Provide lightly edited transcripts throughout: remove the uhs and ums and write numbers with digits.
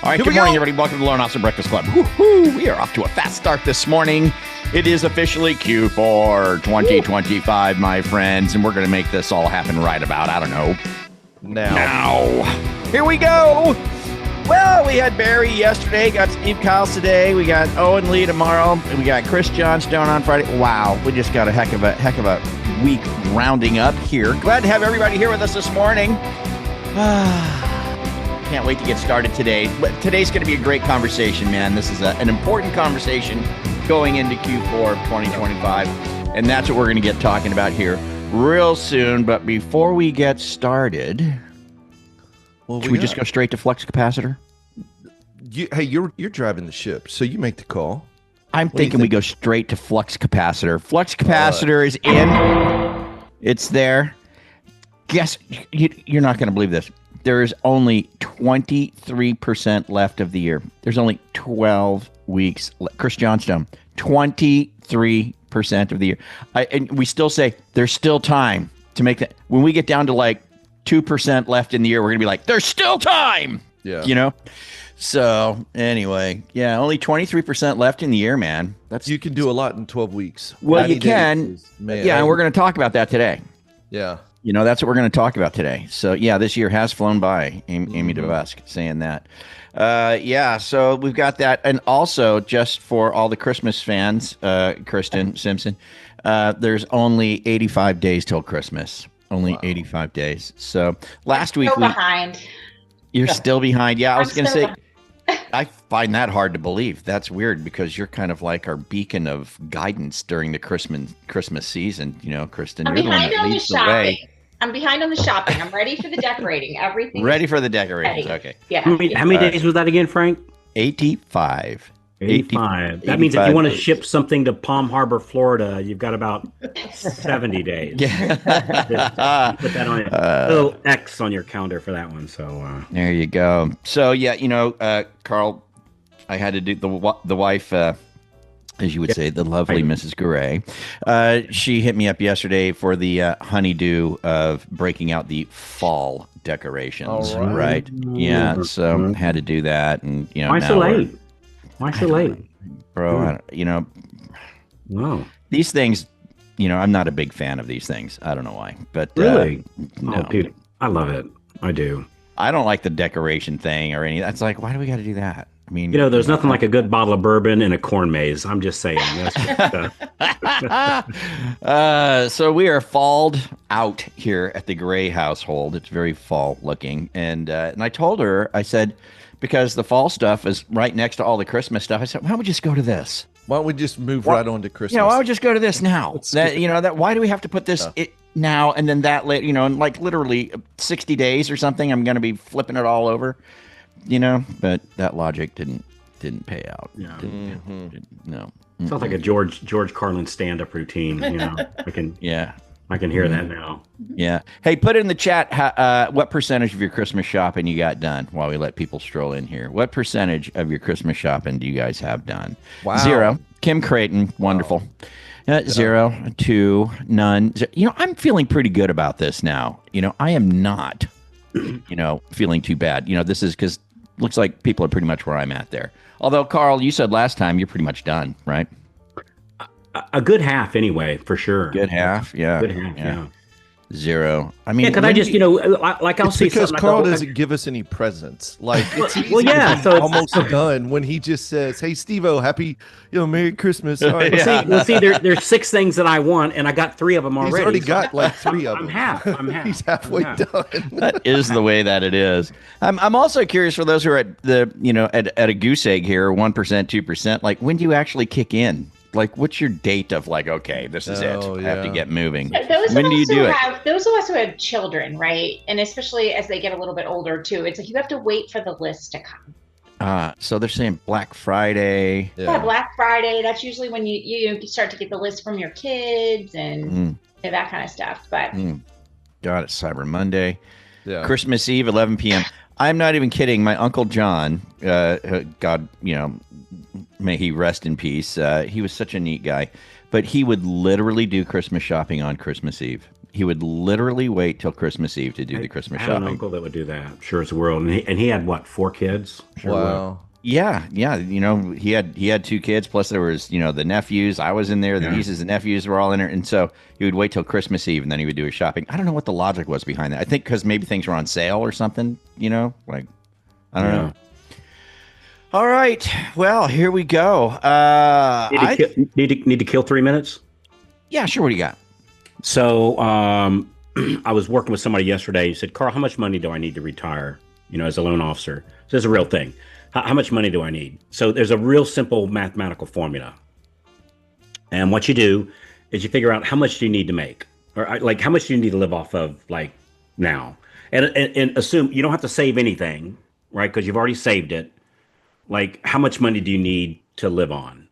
All right, good morning, everybody. Welcome to the Lauren Austin Breakfast Club. Woo-hoo. We are off to a fast start this morning. It is officially Q4 2025, my friends, and we're going to make this all happen right about, I don't know, now. Here we go. Well, we had Barry yesterday, got Steve Kyles today, we got Owen Lee tomorrow, and we got Chris Johnstone on Friday. Wow, we just got a heck of a week rounding up here. Glad to have everybody here with us this morning. Can't wait to get started today. But today's going to be a great conversation, man. This is an important conversation going into Q4 of 2025, and that's what we're going to get talking about here real soon. But before we get started, should we just go straight to flux capacitor? You're driving the ship, so you make the call. I'm thinking we go straight to flux capacitor. Flux capacitor is in. It's there. Guess you're not going to believe this. There is only 23% left of the year. There's only 12 weeks. Chris Johnstone, 23% of the year. And we still say there's still time to make that. When we get down to like 2% left in the year, we're going to be like, there's still time. Yeah. You know? So anyway, yeah, only 23% left in the year, man. You can do a lot in 12 weeks. Well, you can. Yeah, and we're going to talk about that today. Yeah. You know, that's what we're going to talk about today. So, yeah, this year has flown by, Amy DeVusk saying that. Yeah, so we've got that. And also, just for all the Christmas fans, Kristen Simpson, there's only 85 days till Christmas. Only 85 days. So, last week... behind. You're still behind. Yeah, I was going to say... I find that hard to believe. That's weird because you're kind of like our beacon of guidance during the Christmas season. You know, Kristen, you're the one that leads the way. I'm behind on the shopping. I'm ready for the decorating. Everything. Ready for the decorations. Ready. Okay. Yeah. How many days was that again, Frank? 85. 85. That means if you want to ship something to Palm Harbor, Florida, you've got about 70 days. Yeah. Put that on a little X on your calendar for that one. So there you go. So yeah, you know, Carl, I had to do the wife, as you would say, the lovely Mrs. Gray. She hit me up yesterday for the honeydew of breaking out the fall decorations. All right. Yeah. So had to do that, and you know, why so late? Why so late? Bro, you know, wow. These things, you know, I'm not a big fan of these things. I don't know why, but really, no. Oh, dude, I love it. I do. I don't like the decoration thing or any. That's like, why do we got to do that? I mean, you know, there's nothing like a good bottle of bourbon and a corn maze. I'm just saying. So we are falled out here at the Gray household. It's very fall looking, and I told her, I said, because the fall stuff is right next to all the Christmas stuff. I said, why don't we just go to this? Why don't we just move right on to Christmas? Yeah, why don't we just go to this now? Why do we have to put this now and then that later? You know, in like literally 60 days or something, I'm going to be flipping it all over. You know, but that logic didn't pay out. Yeah. No. Sounds like a George Carlin stand-up routine. You know, I can hear that now. Yeah. Hey, put it in the chat. What percentage of your Christmas shopping you got done while we let people stroll in here? What percentage of your Christmas shopping do you guys have done? Wow. 0. Kim Creighton. Wonderful. 0, 2, none. You know, I'm feeling pretty good about this now. You know, I am not, you know, feeling too bad. You know, this is because looks like people are pretty much where I'm at there. Although, Carl, you said last time you're pretty much done, right? A good half, anyway, for sure. Good half, yeah. Good half, yeah. 0. I mean, because I just, you know, like I'll see because something. Carl doesn't give us any presents. Like it's easy so it's almost done when he just says, "Hey, Steve-O, happy, Merry Christmas." All right. See, there's 6 things that I want, and I got 3 of them already. He's already got like 3 of them. I'm half. He's halfway done. That is the way that it is. I'm also curious for those who are at the, you know, at a goose egg here, 1%, 2%. Like, when do you actually kick in? Like, what's your date of like, okay, this is it. I have to get moving. When do you do it? Those of us who have children, right? And especially as they get a little bit older too, it's like you have to wait for the list to come. So they're saying Black Friday. Yeah, Black Friday. That's usually when you start to get the list from your kids and that kind of stuff. But got it. Cyber Monday. Yeah. Christmas Eve, 11 p.m. I'm not even kidding. My Uncle John, God, you know, may he rest in peace. He was such a neat guy, but he would literally do Christmas shopping on Christmas Eve. He would literally wait till Christmas Eve to do the Christmas I had an shopping. uncle that would do that. Sure as the world, and he had what, 4 kids? Sure would. Wow. Yeah, yeah. He had 2 kids, plus there was the nephews. I was in there. The nieces and nephews were all in there, and so he would wait till Christmas Eve, and then he would do his shopping. I don't know what the logic was behind that. I think because maybe things were on sale or something. Like I don't know. All right. Well, here we go. Need to kill 3 minutes. Yeah, sure. What do you got? So I was working with somebody yesterday. He said, "Carl, how much money do I need to retire? As a loan officer." So it's a real thing. How much money do I need? So there's a real simple mathematical formula. And what you do is you figure out how much do you need to make, or like how much do you need to live off of, like now, and assume you don't have to save anything, right? Because you've already saved it. Like, how much money do you need to live on?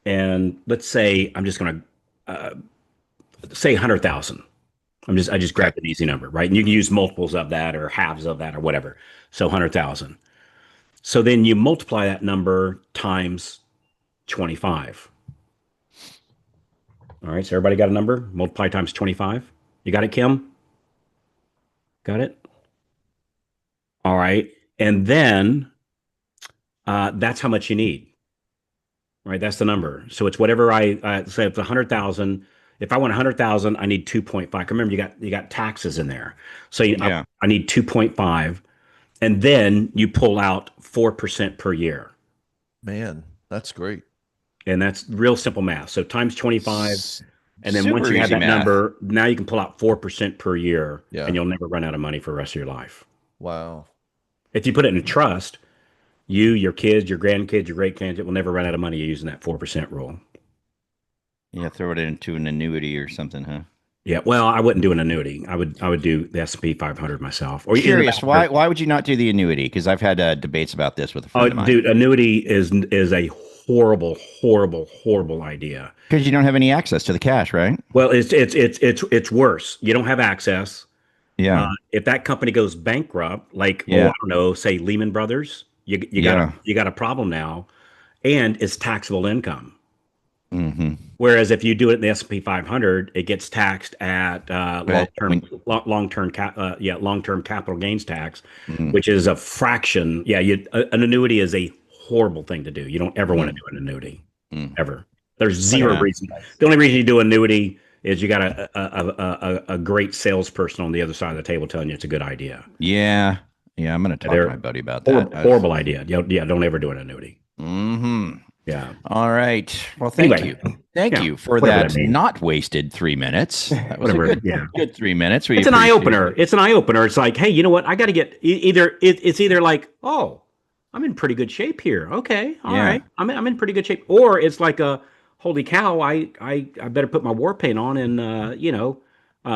And let's say I'm just going to say 100,000. I just grabbed an easy number, right? And you can use multiples of that or halves of that or whatever. So 100,000. So then you multiply that number times 25. All right. So everybody got a number? Multiply times 25. You got it, Kim? Got it? All right. And then that's how much you need. Right. That's the number. So it's whatever I say. If it's 100,000. If I want 100,000, I need 2.5. Remember, you got taxes in there. So I need 2.5. And then you pull out 4% per year. Man, that's great. And that's real simple math. So times 25. And then once you have that math. number, now you can pull out 4% per year. Yeah. And you'll never run out of money for the rest of your life. Wow. If you put it in trust, your kids, your grandkids, your great grandkids, it will never run out of money using that 4% rule. Yeah, throw it into an annuity or something, huh? Yeah, well, I wouldn't do an annuity. I would do the S&P 500 myself. Or curious, why would you not do the annuity? Because I've had debates about this with a friend of mine. Dude, annuity is a horrible, horrible, horrible idea. Because you don't have any access to the cash, right? Well, it's worse. You don't have access. Yeah. If that company goes bankrupt, like I don't know, say Lehman Brothers, you got a problem now, and it's taxable income. Mm-hmm. Whereas if you do it in the S&P 500, it gets taxed at long-term capital gains tax, which is a fraction. Yeah, an annuity is a horrible thing to do. You don't ever want to do an annuity, ever. There's zero reason. The only reason you do an annuity is you got a great salesperson on the other side of the table telling you it's a good idea. Yeah, I'm going to talk to my buddy about that. Horrible idea. Yeah, don't ever do an annuity. Mm-hmm. Yeah. All right. Well, thank you. Thank you for that not wasted 3 minutes. That was a good 3 minutes. It's an eye opener. It's an eye opener. It's like, hey, you know what? I got to get it's either like, oh, I'm in pretty good shape here. Okay. All right. I'm in pretty good shape. Or it's like holy cow, I better put my war paint on and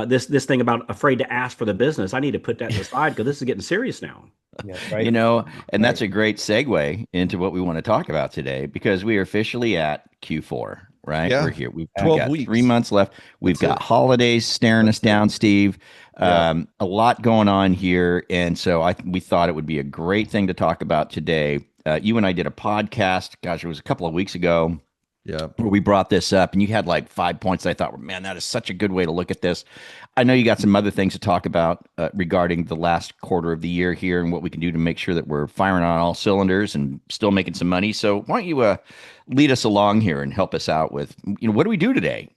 this thing about afraid to ask for the business. I need to put that aside because this is getting serious now. Yeah, right. And that's a great segue into what we want to talk about today, because we are officially at Q4, right? Yeah. We're here. We've 12 got weeks. 3 months left. We've got holidays staring us down, Steve. A lot going on here. And so we thought it would be a great thing to talk about today. You and I did a podcast, gosh, it was a couple of weeks ago. Yeah. Where we brought this up, and you had like 5 points. I thought, man, that is such a good way to look at this. I know you got some other things to talk about regarding the last quarter of the year here and what we can do to make sure that we're firing on all cylinders and still making some money. So why don't you lead us along here and help us out with, what do we do today?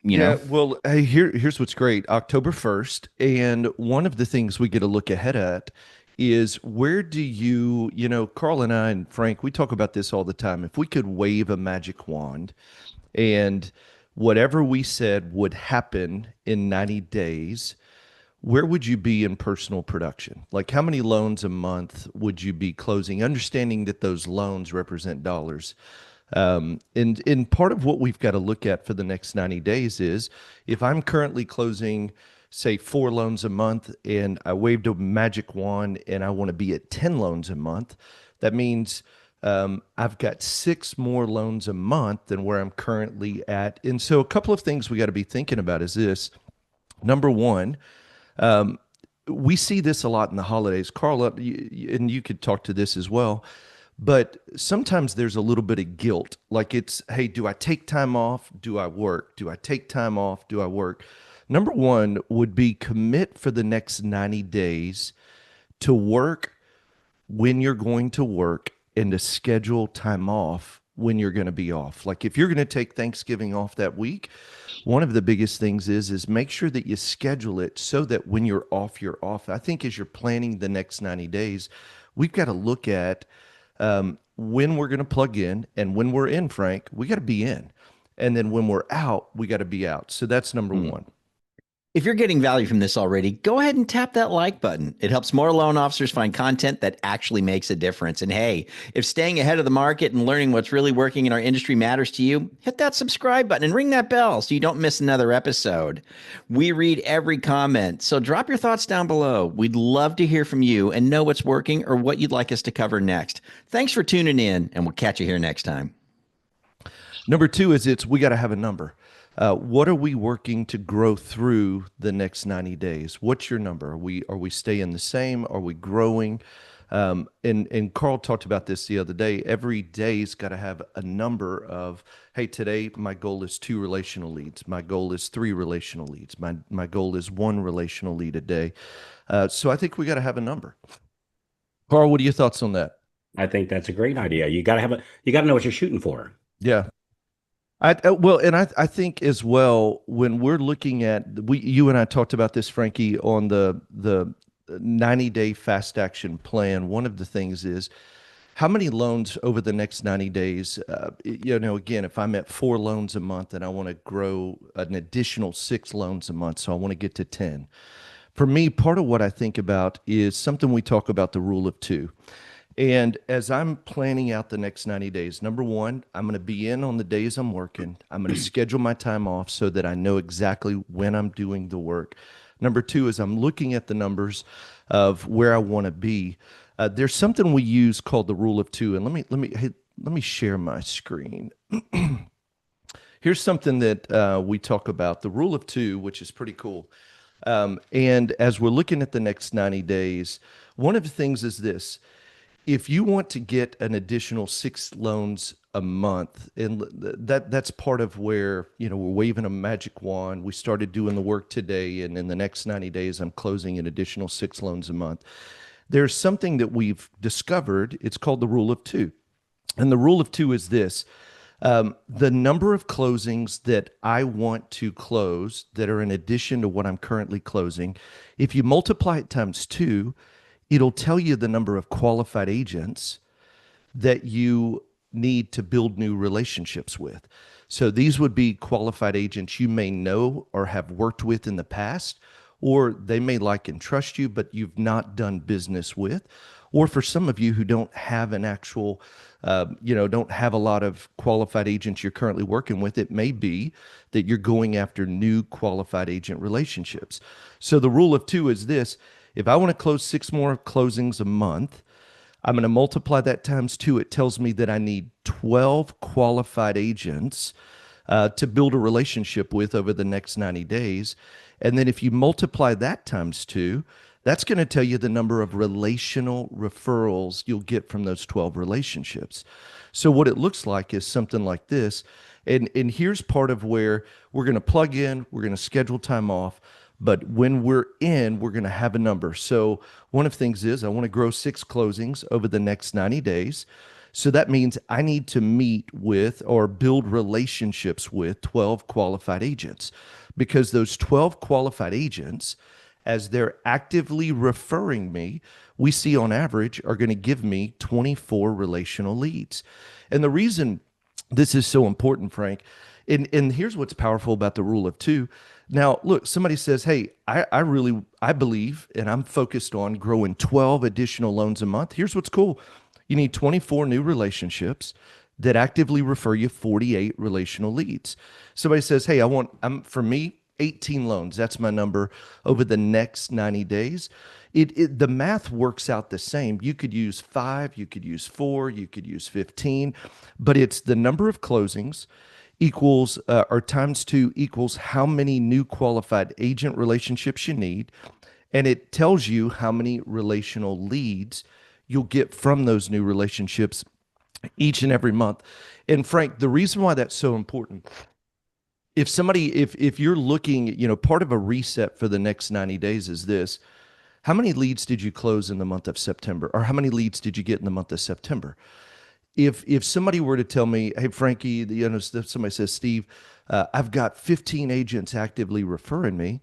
Well, hey, here's what's great. October 1st. And one of the things we get to look ahead at is where do you, Carl and I and Frank, we talk about this all the time. If we could wave a magic wand and whatever we said would happen in 90 days, where would you be in personal production? Like how many loans a month would you be closing? Understanding that those loans represent dollars. And part of what we've got to look at for the next 90 days is if I'm currently closing, say 4 loans a month, and I waved a magic wand and I want to be at 10 loans a month, that means I've got 6 more loans a month than where I'm currently at. And so a couple of things we got to be thinking about is this. Number one, we see this a lot in the holidays. Carl, and you could talk to this as well, but sometimes there's a little bit of guilt. Like it's, hey, do I take time off? Do I work? Do I take time off? Do I work? Number one would be commit for the next 90 days to work when you're going to work and to schedule time off when you're going to be off. Like if you're going to take Thanksgiving off that week, one of the biggest things is make sure that you schedule it so that when you're off, you're off. I think as you're planning the next 90 days, we've got to look at when we're going to plug in, and when we're in, Frank, we got to be in. And then when we're out, we got to be out. So that's number one. If you're getting value from this already, go ahead and tap that like button. It helps more loan officers find content that actually makes a difference. And hey, if staying ahead of the market and learning what's really working in our industry matters to you, hit that subscribe button and ring that bell so you don't miss another episode. We read every comment, so drop your thoughts down below. We'd love to hear from you and know what's working or what you'd like us to cover next. Thanks for tuning in, and we'll catch you here next time. Number two is we got to have a number. What are we working to grow through the next 90 days? What's your number? Are we staying the same? Are we growing? And Carl talked about this the other day. Every day's got to have a number of, hey, today my goal is 2 relational leads. My goal is 3 relational leads. My goal is 1 relational lead a day. So I think we got to have a number. Carl, what are your thoughts on that? I think that's a great idea. You got to know what you're shooting for. Yeah. I think as well, when we're looking at, you and I talked about this, Frankie, on the 90-day fast action plan. One of the things is how many loans over the next 90 days. Again, if I'm at 4 loans a month and I want to grow an additional 6 loans a month, so I want to get to 10. For me, part of what I think about is something we talk about, the rule of 2. And as I'm planning out the next 90 days, number one, I'm going to be in on the days I'm working. I'm going to schedule my time off so that I know exactly when I'm doing the work. Number two is I'm looking at the numbers of where I want to be. There's something we use called the rule of 2. And let me share my screen. Here's something that we talk about, the rule of 2, which is pretty cool. And as we're looking at the next 90 days, one of the things is this. If you want to get an additional 6 loans a month, and that's part of where, we're waving a magic wand. We started doing the work today, and in the next 90 days, I'm closing an additional 6 loans a month. There's something that we've discovered. It's called the rule of 2. And the rule of 2 is this. The number of closings that I want to close that are in addition to what I'm currently closing, if you multiply it times 2, it'll tell you the number of qualified agents that you need to build new relationships with. So these would be qualified agents you may know or have worked with in the past, or they may like and trust you, but you've not done business with. Or for some of you who don't have an actual, don't have a lot of qualified agents you're currently working with, it may be that you're going after new qualified agent relationships. So the rule of 2 is this. If I want to close 6 more closings a month, I'm going to multiply that times 2. It tells me that I need 12 qualified agents to build a relationship with over the next 90 days. And then if you multiply that times 2, that's going to tell you the number of relational referrals you'll get from those 12 relationships. So what it looks like is something like this. And here's part of where we're going to plug in, we're going to schedule time off. But when we're in, we're going to have a number. So one of the things is I want to grow 6 closings over the next 90 days. So that means I need to meet with or build relationships with 12 qualified agents, because those 12 qualified agents, as they're actively referring me, we see on average are going to give me 24 relational leads. And the reason this is so important, Frank, and here's what's powerful about the rule of 2. Now, look, somebody says, hey, I believe, and I'm focused on growing 12 additional loans a month. Here's what's cool. You need 24 new relationships that actively refer you 48 relational leads. Somebody says, hey, for me, 18 loans. That's my number over the next 90 days. The math works out the same. You could use 5, you could use 4, you could use 15, but it's the number of closings equals or times 2 equals how many new qualified agent relationships you need. And it tells you how many relational leads you'll get from those new relationships each and every month. And Frank, the reason why that's so important if you're looking, part of a reset for the next 90 days is this. How many leads did you close in the month of September? Or how many leads did you get in the month of September? If somebody were to tell me, hey, Frankie, somebody says, Steve, I've got 15 agents actively referring me,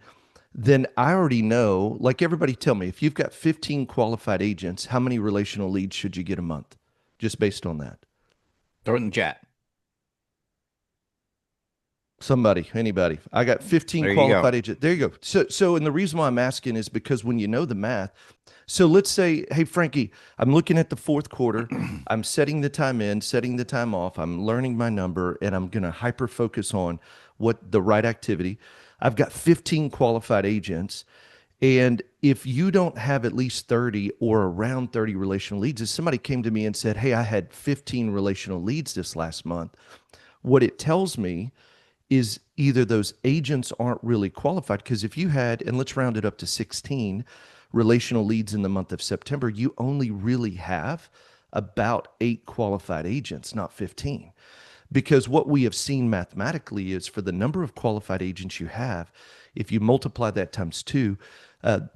then I already know, like everybody tell me, if you've got 15 qualified agents, how many relational leads should you get a month? Just based on that. Throw it in the chat. Somebody, anybody. I got 15 qualified agents. There you go. So, and the reason why I'm asking is because when you know the math, so let's say, hey, Frankie, I'm looking at the fourth quarter. I'm setting the time in, setting the time off. I'm learning my number, and I'm going to hyper focus on what the right activity. I've got 15 qualified agents. And if you don't have at least 30 or around 30 relational leads, if somebody came to me and said, hey, I had 15 relational leads this last month, what it tells me is either those agents aren't really qualified, because if you had, and let's round it up to 16 relational leads in the month of September, you only really have about 8 qualified agents, not 15. Because what we have seen mathematically is for the number of qualified agents you have, if you multiply that times 2,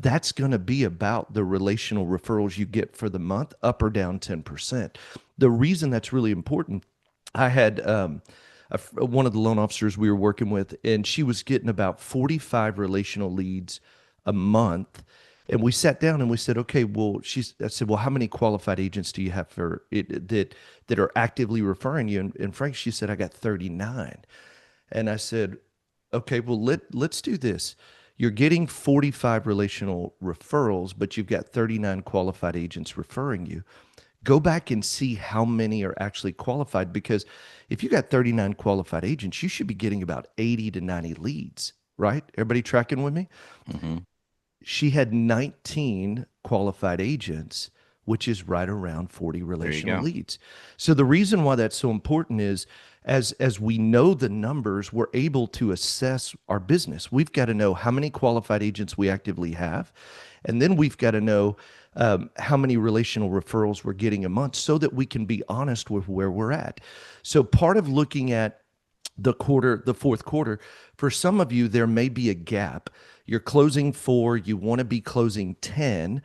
that's going to be about the relational referrals you get for the month, up or down 10%. The reason that's really important, I had one of the loan officers we were working with, and she was getting about 45 relational leads a month. And we sat down and we said, okay, well, I said, well, how many qualified agents do you have for it that are actively referring you? And Frank, she said, I got 39. And I said, okay, well, let's do this. You're getting 45 relational referrals, but you've got 39 qualified agents referring you. Go back and see how many are actually qualified, because if you got 39 qualified agents, you should be getting about 80 to 90 leads, right? Everybody tracking with me? Mm-hmm. She had 19 qualified agents, which is right around 40 relational leads. So the reason why that's so important is as we know the numbers, we're able to assess our business. We've got to know how many qualified agents we actively have. And then we've got to know how many relational referrals we're getting a month, so that we can be honest with where we're at. So part of looking at the fourth quarter, for some of you, there may be a gap. You're closing 4, you want to be closing 10.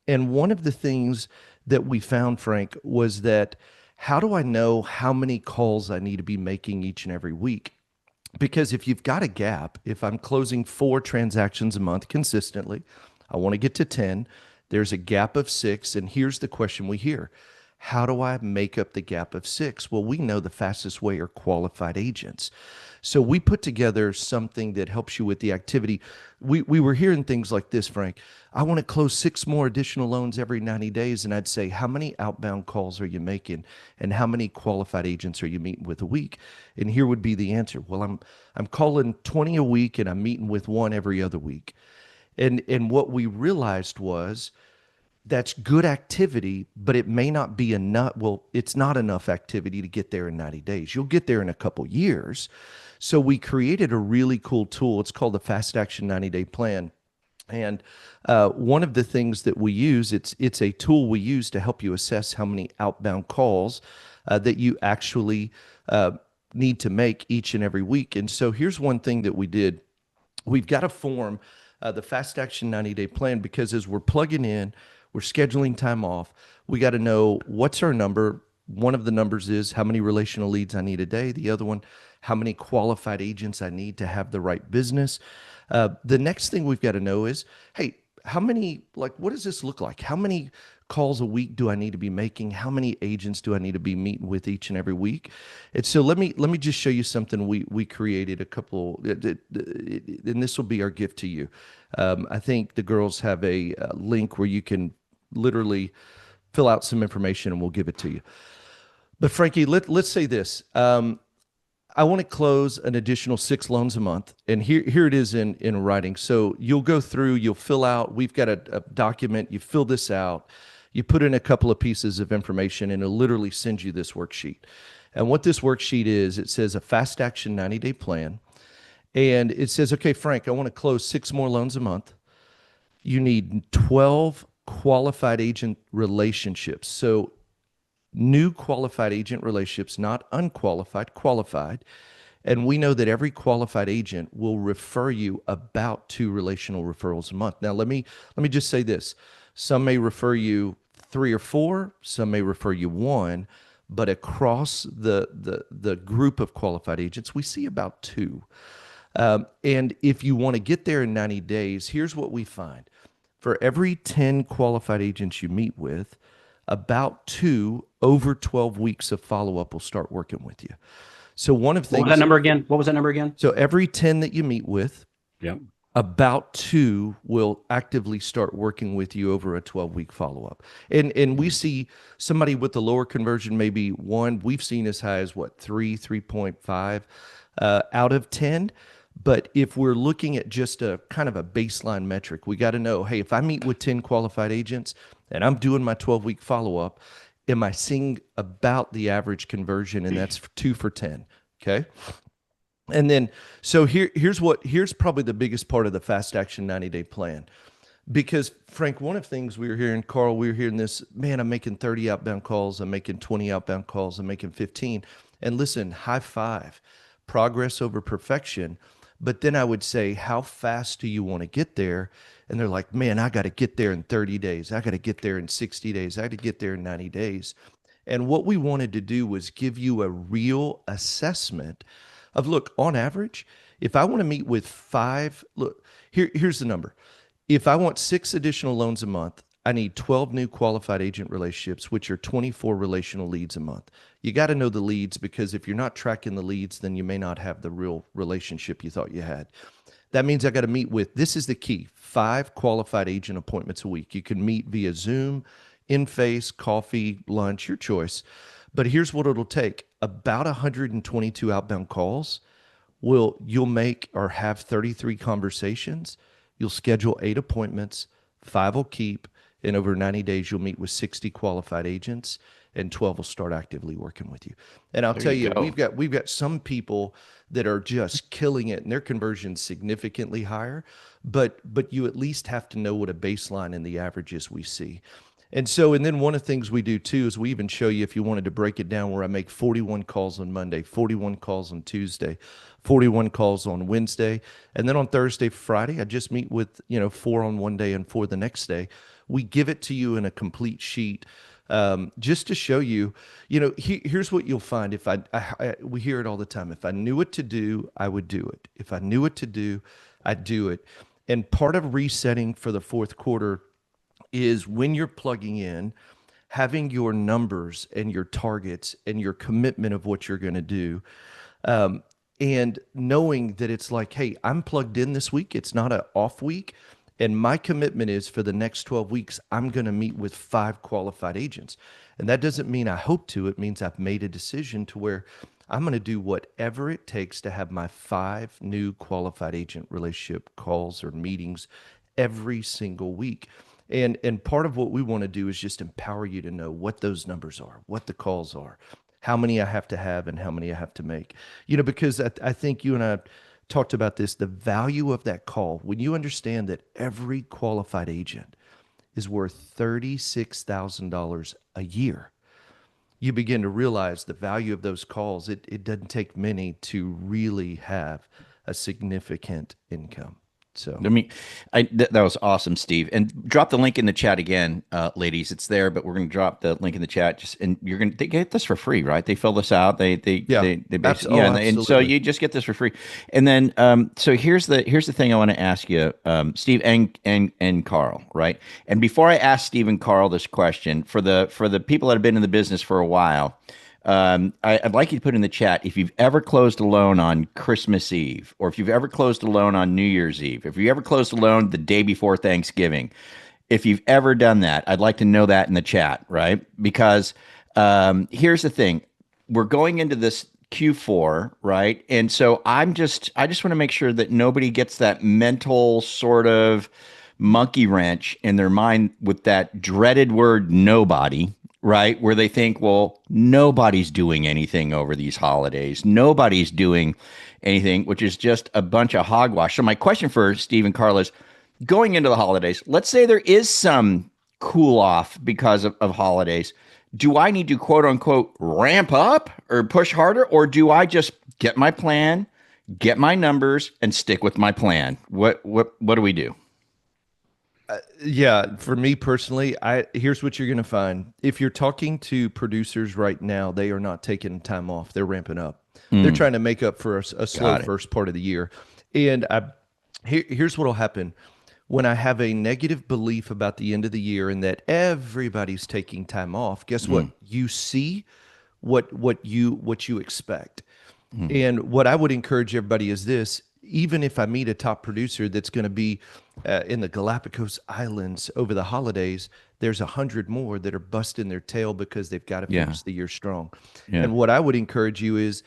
And one of the things that we found, Frank, was that how do I know how many calls I need to be making each and every week? Because if you've got a gap, if I'm closing 4 transactions a month consistently, I want to get to 10, there's a gap of 6. And here's the question we hear. How do I make up the gap of 6? Well, we know the fastest way are qualified agents. So we put together something that helps you with the activity. We were hearing things like this, Frank. I want to close 6 more additional loans every 90 days. And I'd say, how many outbound calls are you making? And how many qualified agents are you meeting with a week? And here would be the answer. Well, I'm calling 20 a week, and I'm meeting with 1 every other week. And what we realized was, that's good activity, but it may not be enough. Well, it's not enough activity to get there in 90 days. You'll get there in a couple years. So we created a really cool tool. It's called the Fast Action 90-Day Plan. And one of the things that we use, it's a tool we use to help you assess how many outbound calls that you actually need to make each and every week. And so here's one thing that we did. We've got to form the Fast Action 90-Day Plan, because as we're plugging in, we're scheduling time off, we got to know what's our number. One of the numbers is how many relational leads I need a day. The other one, how many qualified agents I need to have the right business. The next thing we've got to know is, hey, what does this look like? How many calls a week do I need to be making? How many agents do I need to be meeting with each and every week? And so let me just show you something we created a couple, and this will be our gift to you. I think the girls have a link where you can literally fill out some information, and we'll give it to you. But Frankie, let's say this. I want to close an additional 6 loans a month. And here it is in writing. So you'll go through, you'll fill out, we've got a document, you fill this out, you put in a couple of pieces of information, and it'll literally send you this worksheet. And what this worksheet is, it says a Fast Action 90-Day Plan. And it says, okay, Frank, I want to close 6 more loans a month. You need 12 qualified agent relationships. So new qualified agent relationships, not unqualified, qualified. And we know that every qualified agent will refer you about 2 relational referrals a month. Now, let me just say this. Some may refer you 3 or 4, some may refer you 1, but across the group of qualified agents, we see about 2. And if you want to get there in 90 days, here's what we find. For every 10 qualified agents you meet with, about 2 over 12 weeks of follow-up will start working with you. So one of the What was that number again? What was that number again? So every 10 that you meet with, Yep. about 2 will actively start working with you over a 12-week follow-up. And we see somebody with the lower conversion, maybe 1. We've seen as high as 3.5 out of 10. But if we're looking at just a kind of a baseline metric, we got to know, hey, if I meet with 10 qualified agents and I'm doing my 12-week follow-up, am I seeing about the average conversion? And that's 2 for 10. Okay. And then, so here's probably the biggest part of the fast action 90-day plan. Because Frank, one of the things we were hearing, Carl, we were hearing this, man, I'm making 30 outbound calls. I'm making 20 outbound calls. I'm making 15. And listen, high five, progress over perfection. But then I would say, how fast do you want to get there? And they're like, man, I got to get there in 30 days. I got to get there in 60 days. I got to get there in 90 days. And what we wanted to do was give you a real assessment of, look, on average, if I want to meet with 5, look, here's the number. If I want 6 additional loans a month, I need 12 new qualified agent relationships, which are 24 relational leads a month. You got to know the leads, because if you're not tracking the leads, then you may not have the real relationship you thought you had. That means I got to meet with, this is the key, 5 qualified agent appointments a week. You can meet via Zoom, in-face, coffee, lunch, your choice. But here's what it'll take. About 122 outbound calls. You'll make or have 33 conversations. You'll schedule 8 appointments. 5 will keep. In over 90 days, you'll meet with 60 qualified agents, and 12 will start actively working with you. And I'll tell you, we've got some people that are just killing it, and their conversion's significantly higher. But you at least have to know what a baseline and the averages we see. And then one of the things we do too is we even show you, if you wanted to break it down, where I make 41 calls on Monday, 41 calls on Tuesday, 41 calls on Wednesday. And then on Thursday, Friday, I just meet with, 4 on one day and 4 the next day. We give it to you in a complete sheet, just to show you, here's what you'll find. If we hear it all the time. If I knew what to do, I would do it. If I knew what to do, I'd do it. And part of resetting for the fourth quarter is, when you're plugging in, having your numbers and your targets and your commitment of what you're going to do, and knowing that it's like, hey, I'm plugged in this week. It's not an off week. And my commitment is, for the next 12 weeks, I'm going to meet with 5 qualified agents. And that doesn't mean I hope to. It means I've made a decision to where I'm going to do whatever it takes to have my 5 new qualified agent relationship calls or meetings every single week. And part of what we want to do is just empower you to know what those numbers are, what the calls are, how many I have to have, and how many I have to make. Because I think you and I talked about this, the value of that call. When you understand that every qualified agent is worth $36,000 a year, you begin to realize the value of those calls. It doesn't take many to really have a significant income. So that was awesome, Steve. And drop the link in the chat again, ladies. It's there, but we're going to drop the link in the chat. And they get this for free, right? They fill this out. They basically, and so you just get this for free. And then, so here's the thing I want to ask you, Steve and Carl, right? And before I ask Steve and Carl this question, for the people that have been in the business for a while, I'd like you to put in the chat if you've ever closed a loan on Christmas Eve, or if you've ever closed a loan on New Year's Eve, if you ever closed a loan the day before Thanksgiving. If you've ever done that, I'd like to know that in the chat, right? Because here's the thing. We're going into this Q4, right? And so I just want to make sure that nobody gets that mental sort of monkey wrench in their mind with that dreaded word nobody, right? Where they think, well, nobody's doing anything over these holidays. Nobody's doing anything, which is just a bunch of hogwash. So my question for Steve and Carl is, going into the holidays, let's say there is some cool off because of holidays. Do I need to, quote unquote, ramp up or push harder? Or do I just get my plan, get my numbers, and stick with my plan. What do we do? Yeah, for me personally, here's what you're going to find. If you're talking to producers right now, they are not taking time off. They're ramping up. They're trying to make up for a slow first part of the year. And here's what will happen. When I have a negative belief about the end of the year and that everybody's taking time off, guess what? You see what you expect. And what I would encourage everybody is this: even if I meet a top producer that's going to be in the Galapagos Islands over the holidays, there's 100 more that are busting their tail because they've got to finish the year strong. And what I would encourage you is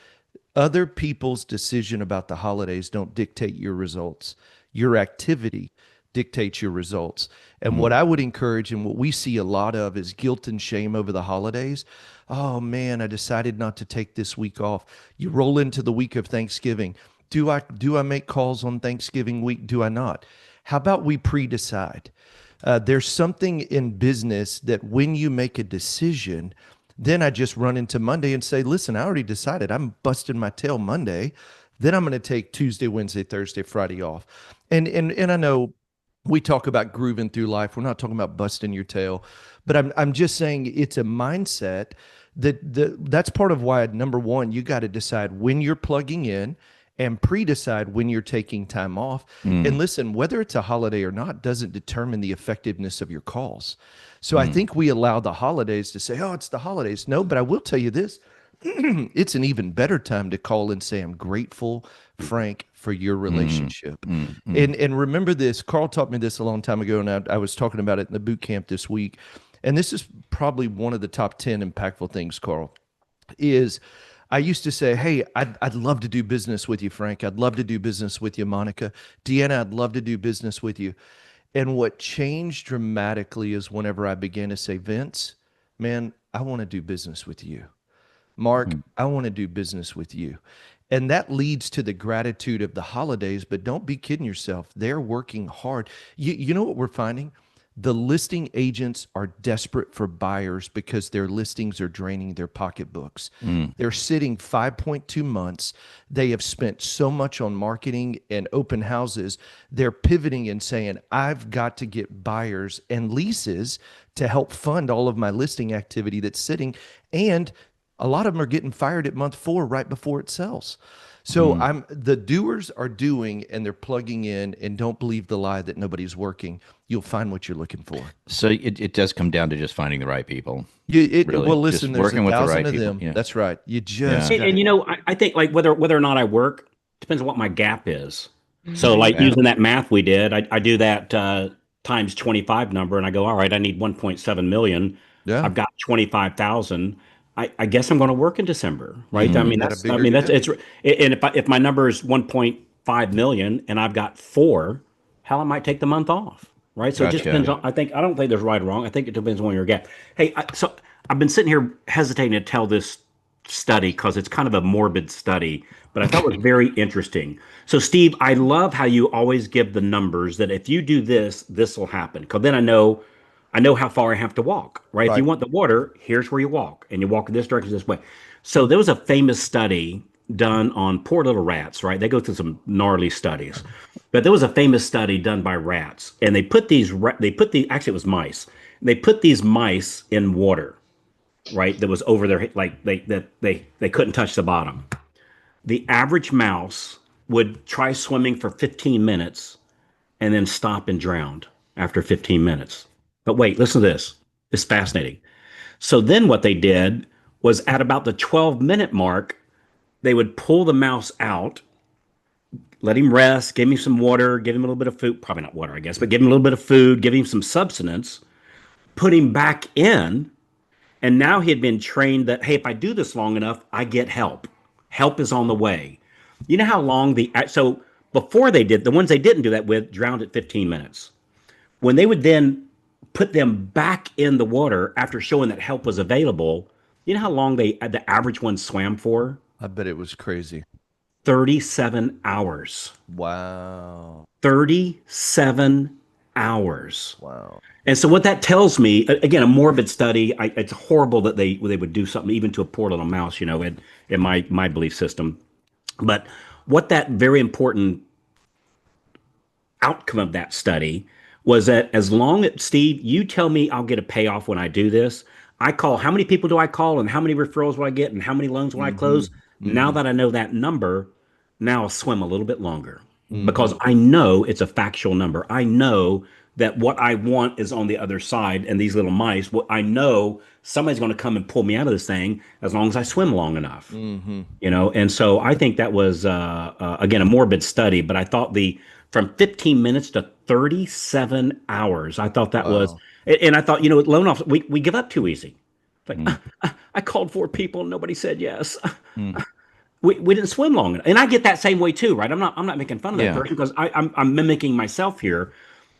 other people's decision about the holidays don't dictate your results. Your activity dictates your results. And what I would encourage, and what we see a lot of, is guilt and shame over the holidays. Oh man, I decided not to take this week off. You roll into the week of Thanksgiving. Do I make calls on Thanksgiving week? Do I not? How about we pre-decide? There's something in business that when you make a decision, then I just run into Monday and say, listen, I already decided I'm busting my tail Monday. Then I'm going to take Tuesday, Wednesday, Thursday, Friday off. And I know we talk about grooving through life. We're not talking about busting your tail, but I'm just saying it's a mindset that's part of why, number one, you got to decide when you're plugging in and pre-decide when you're taking time off. And listen, whether it's a holiday or not doesn't determine the effectiveness of your calls. So I think we allow the holidays to say, oh, it's the holidays. No, but I will tell you this. It's an even better time to call and say, I'm grateful, Frank, for your relationship. And remember this, Carl taught me this a long time ago, and I was talking about it in the boot camp this week. And this is probably one of the top 10 impactful things, Carl, is I used to say, hey, I'd love to do business with you, Frank. I'd love to do business with you, Monica. Deanna, I'd love to do business with you. And what changed dramatically is whenever I began to say, Vince, man, I want to do business with you. Mark, I want to do business with you. And that leads to the gratitude of the holidays, but don't be kidding yourself. They're working hard. You know what we're finding? The listing agents are desperate for buyers because their listings are draining their pocketbooks. They're sitting 5.2 months. They have spent so much on marketing and open houses. They're pivoting and saying, I've got to get buyers and leases to help fund all of my listing activity that's sitting. And a lot of them are getting fired at month 4 right before it sells. So the doers are doing, and they're plugging in, and don't believe the lie that nobody's working. You'll find what you're looking for. So it does come down to just finding the right people. Really. Well, listen, there's 1,000 of them. Yeah. That's right. You just and you know, I think like whether or not I work depends on what my gap is. So like using that math we did, I do that times 25 number, and I go, all right, I need 1.7 million. Yeah. I've got 25,000. I guess I'm going to work in December, right? I mean, that's it's. And if my number is 1.5 million and I've got 4, hell, I might take the month off, right? So it just depends on. I don't think there's right or wrong. I think it depends on your gap. Hey, so I've been sitting here hesitating to tell this study because it's kind of a morbid study, but I thought it was very interesting. So, Steve, I love how you always give the numbers that if you do this, this will happen. Because then I know how far I have to walk, right? If you want the water, here's where you walk, and you walk in this direction, this way. So there was a famous study done on poor little rats, right? They go through some gnarly studies, but there was a famous study done by rats, and actually it was mice. They put these mice in water, right? That was over their, like they couldn't touch the bottom. The average mouse would try swimming for 15 minutes and then stop and drown after 15 minutes. But wait, listen to this. It's fascinating. So then what they did was at about the 12-minute mark, they would pull the mouse out, let him rest, give him some water, give him a little bit of food, probably not water, I guess, but give him a little bit of food, give him some substance, put him back in. And now he had been trained that, hey, if I do this long enough, I get help. Help is on the way. You know how long so before they did, the ones they didn't do that with drowned at 15 minutes. When they would then put them back in the water after showing that help was available, you know how long the average one swam for? I bet it was crazy. 37 hours. Wow. 37 hours. Wow. And so what that tells me, again, a morbid study, it's horrible that they would do something even to a poor little mouse, in my belief system. But what that very important outcome of that study was that as long as Steve, you tell me I'll get a payoff when I do this. I call, how many people do I call and how many referrals will I get and how many loans will I close? Now that I know that number, now I'll swim a little bit longer because I know it's a factual number. I know that what I want is on the other side and these little mice, what I know somebody's going to come and pull me out of this thing as long as I swim long enough. And so I think that was again a morbid study, but I thought the from 15 minutes to 37 hours. I thought that was, and I thought, loan officers, we give up too easy. Like, I called 4 people and nobody said yes. We didn't swim long enough. And I get that same way too, right? I'm not making fun of that person because I'm mimicking myself here.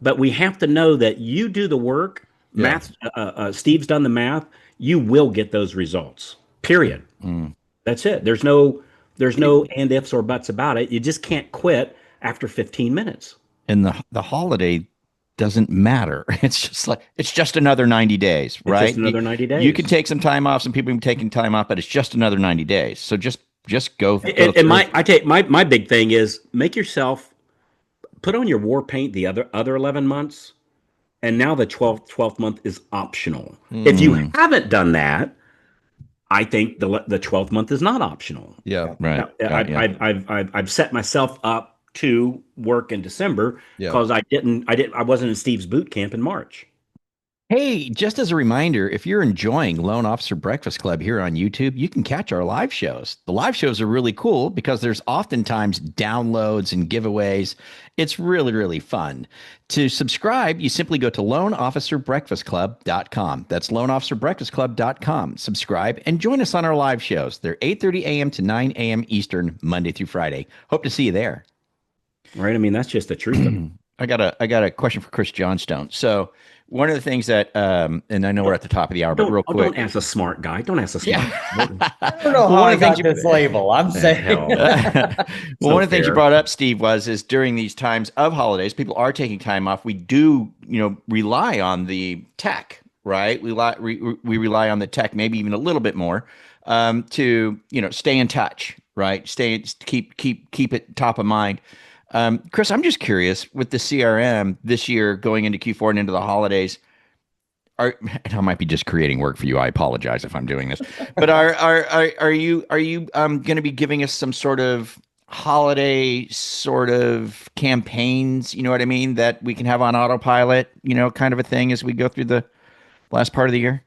But we have to know that you do the work. Math, Steve's done the math. You will get those results. Period. That's it. There's no and ifs or buts about it. You just can't quit after 15 minutes. And the holiday doesn't matter. It's just another 90 days, right? It's just another 90 days. You can take some time off. Some people have been taking time off, but it's just another 90 days. So just go. And my big thing is make yourself put on your war paint the other 11 months, and now the 12th month is optional. If you haven't done that, I think the 12th month is not optional. Yeah, right. I've set myself up to work in December because I wasn't in Steve's boot camp in March. Hey, just as a reminder, if you're enjoying Loan Officer Breakfast Club here on YouTube, you can catch our live shows. The live shows are really cool because there's oftentimes downloads and giveaways. It's really, really fun. To subscribe, you simply go to loanofficerbreakfastclub.com. That's loanofficerbreakfastclub.com. Subscribe and join us on our live shows. They're 8:30 a.m. to 9 a.m. Eastern, Monday through Friday. Hope to see you there. Right. I mean, that's just the truth. I got a question for Chris Johnstone. So one of the things that, and I know we're at the top of the hour, but real quick. Don't ask a smart guy. Don't ask a smart guy. I don't know how I got this label. I'm saying. Well, one of the things you brought up, Steve, is during these times of holidays, people are taking time off. We do, rely on the tech, right? We rely on the tech, maybe even a little bit more, to, stay in touch, right? Keep it top of mind. Chris, I'm just curious with the CRM this year going into Q4 and into the holidays. And I might be just creating work for you. I apologize if I'm doing this, but are you going to be giving us some sort of holiday sort of campaigns? You know what I mean? That we can have on autopilot, kind of a thing as we go through the last part of the year.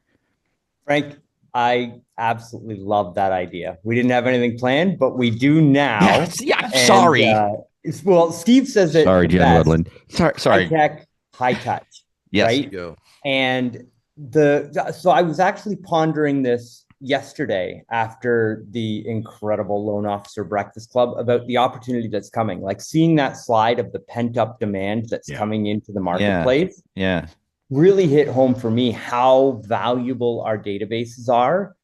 Frank, I absolutely love that idea. We didn't have anything planned, but we do now. Yeah, sorry. Well, Steve says it. Sorry, Jen Woodland. Sorry. High tech, high touch. Yes. Right. Go. And so I was actually pondering this yesterday after the incredible Loan Officer Breakfast Club about the opportunity that's coming. Like seeing that slide of the pent up demand that's coming into the marketplace. Yeah. Really hit home for me how valuable our databases are.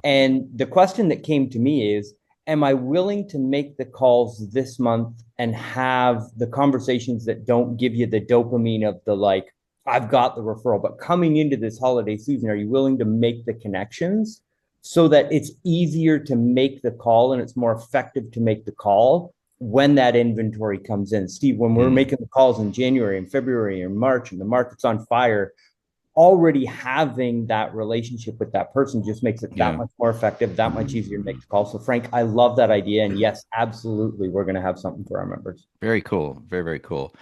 And the question that came to me is, am I willing to make the calls this month and have the conversations that don't give you the dopamine of the like, I've got the referral, but coming into this holiday season, are you willing to make the connections so that it's easier to make the call and it's more effective to make the call when that inventory comes in? Steve, when we're making the calls in January and February and March and the market's on fire, already having that relationship with that person just makes it that much more effective, that much easier to make the call. So Frank, I love that idea. And yes, absolutely. We're going to have something for our members. Very cool. Very, very cool.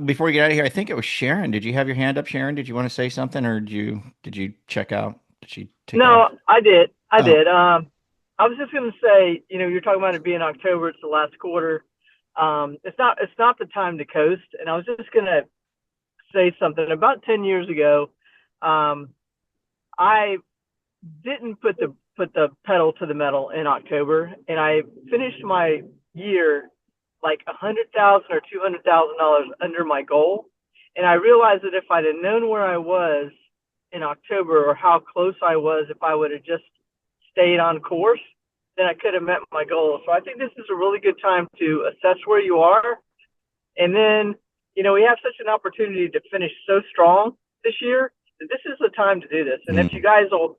Before we get out of here, I think it was Sharon. Did you have your hand up, Sharon? Did you want to say something or did you check out? Did she take No, I did. I did. I was just going to say, you're talking about it being October. It's the last quarter. It's not the time to coast. And I was just going to say something. About 10 years ago, I didn't put the pedal to the metal in October, and I finished my year like $100,000 or $200,000 under my goal. And I realized that if I'd have known where I was in October or how close I was, if I would have just stayed on course, then I could have met my goal. So I think this is a really good time to assess where you are. And then, we have such an opportunity to finish so strong this year that this is the time to do this. And if you guys will,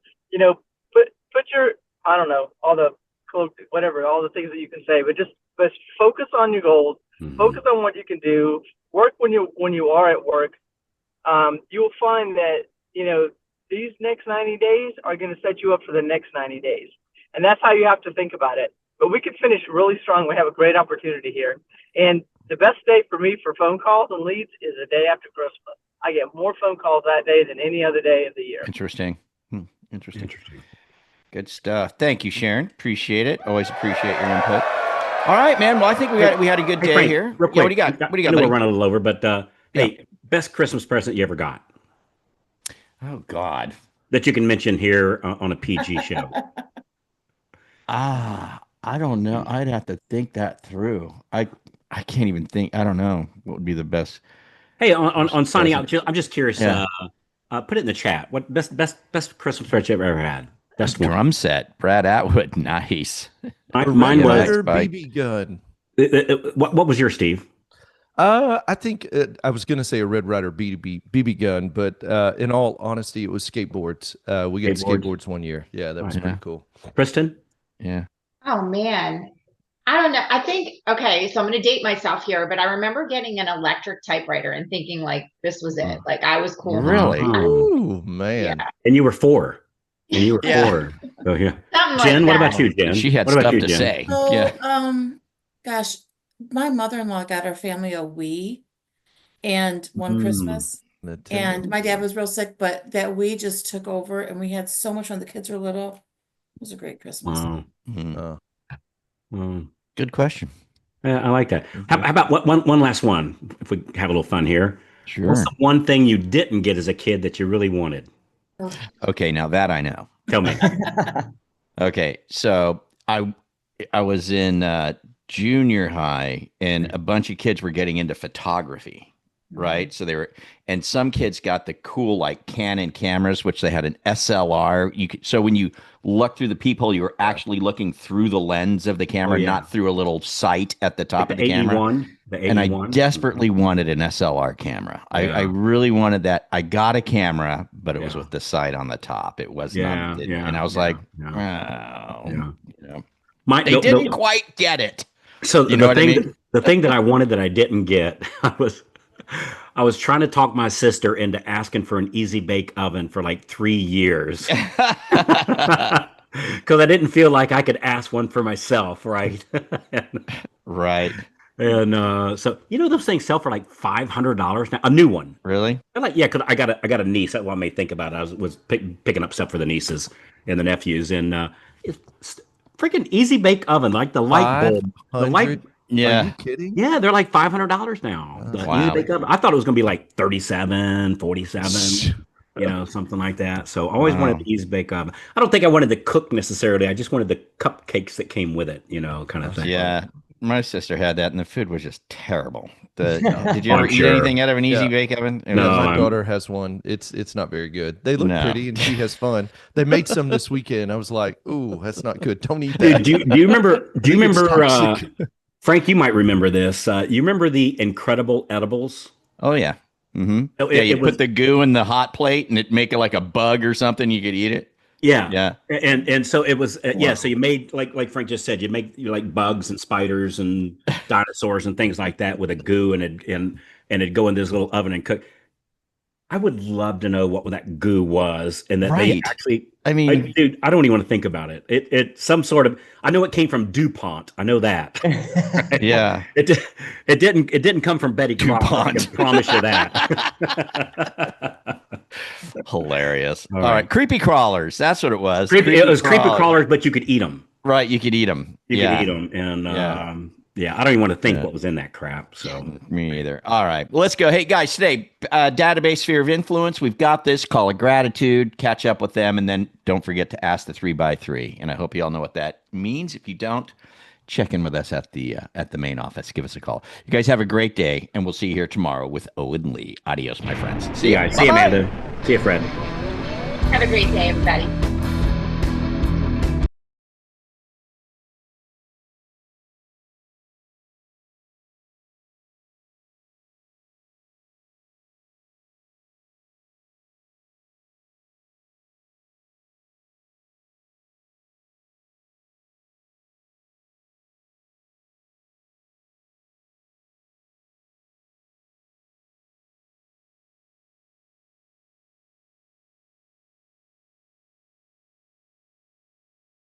put your, I don't know, all the whatever, all the things that you can say, but just focus on your goals, focus on what you can do, work when you are at work. You will find that, these next 90 days are going to set you up for the next 90 days. And that's how you have to think about it. But we could finish really strong. We have a great opportunity here. And the best day for me for phone calls and leads is the day after Christmas. I get more phone calls that day than any other day of the year. Interesting. Interesting. Good stuff. Thank you, Sharon. Appreciate it. Always appreciate your input. All right, man. Well, I think we had a good day Frank, here. Real quick, Yeah, what do you got? What do you got? I know Buddy? we're running a little over, but hey, best Christmas present you ever got Oh God. that you can mention here on a PG show? I don't know. I'd have to think that through. I can't even think. I don't know what would be the best. Hey, on signing out, I'm just curious. Yeah. Put it in the chat. What best Christmas present you've ever had? Best one. Drum set. Brad Atwood. Nice. Mine Red was. Ryder Spike. BB gun. What was yours, Steve? I think I was going to say a Red Ryder BB gun, but in all honesty, it was skateboards. We got skateboards one year. Yeah, that was pretty cool. Kristen? Yeah. Oh man. I don't know. I think, okay, so I'm going to date myself here, but I remember getting an electric typewriter and thinking like this was it. Like I was cool. Really? Ooh, man. Yeah. And you were 4. And you were Yeah. 4. Oh yeah. Something Jen, like what that. about you, Jen? She had What about stuff you, to Jen? say. So, Yeah. gosh, my mother-in-law got our family a Wii and one Christmas. And my dad was real sick, but that Wii just took over and we had so much when the kids were little. It was a great Christmas. Wow. Mhm. Wow. Good question. Yeah, I like that. How about one last one? If we have a little fun here. Sure. What's the one thing you didn't get as a kid that you really wanted? Okay, now that I know. Tell me. Okay, so I was in junior high, and a bunch of kids were getting into photography, right? So they were, and some kids got the cool like Canon cameras, which they had an SLR. So when you look through the peephole, you were actually looking through the lens of the camera, yeah. not through a little sight at the top Like of the camera. the And I 81? desperately wanted an SLR camera. I Yeah. really wanted that. I got a camera, but it was Yeah. with the sight on the top. It was Yeah, not. yeah, And I was yeah, like, yeah. oh, Yeah. you know. My- They the- didn't the- quite get it. So You know what I mean? the thing that I wanted that I didn't get, I was trying to talk my sister into asking for an easy bake oven for like 3 years because I didn't feel like I could ask one for myself, right? Right. And so those things sell for like $500 now, a new one. Really? I'm like, yeah, because I got a niece. That's what made me think about it. I was picking up stuff for the nieces and the nephews, and it's freaking easy bake oven, like the light bulb. The light, 500? Are Yeah. you kidding? yeah, they're like $500 now. The Wow. easy bake oven. I thought it was gonna be like 37, 47, something like that. So I always Wow. wanted the easy bake oven. I don't think I wanted the cook necessarily. I just wanted the cupcakes that came with it, kind of thing. Yeah. My sister had that, and the food was just terrible. Did you ever I'm eat sure. anything out of an easy Yeah. bake oven? It No, was My like- daughter has one. It's not very good. They look No. pretty and she has fun. They made some this weekend. I was like, ooh, that's not good. Don't eat Dude, that. do you remember? Do you I think it's remember? toxic. Frank, you might remember this. You remember the Incredible Edibles? Oh yeah. Mm-hmm. Oh, Yeah, it you was- put the goo in the hot plate, and it make it like a bug or something. You could eat it. Yeah, Yeah. and so it was. Yeah, Wow. so you made like Frank just said, you make like bugs and spiders and dinosaurs and things like that with a goo, and it'd go in this little oven and cook. I would love to know what that goo was, and that they Right. actually. I mean, Dude, I don't even want to think about it. It some sort of. I know it came from DuPont. I know that. yeah. It didn't come from Betty Crocker. I DuPont. can promise you that. Hilarious. All All right. right. Creepy crawlers. That's what it was. It was creepy crawlers, but you could eat them. Right. You could eat them. You yeah. could eat them, and Yeah. I don't even want to think Yeah. what was in that crap. So Me neither. All right. Well, let's go. Hey, guys, today, database sphere of influence. We've got this. Call of gratitude. Catch up with them. And then don't forget to ask the 3x3. And I hope you all know what that means. If you don't, check in with us at the main office. Give us a call. You guys have a great day. And we'll see you here tomorrow with Owen Lee. Adios, my friends. see you guys. See you, Bye-bye. Amanda. See you, Fred. Have a great day, everybody.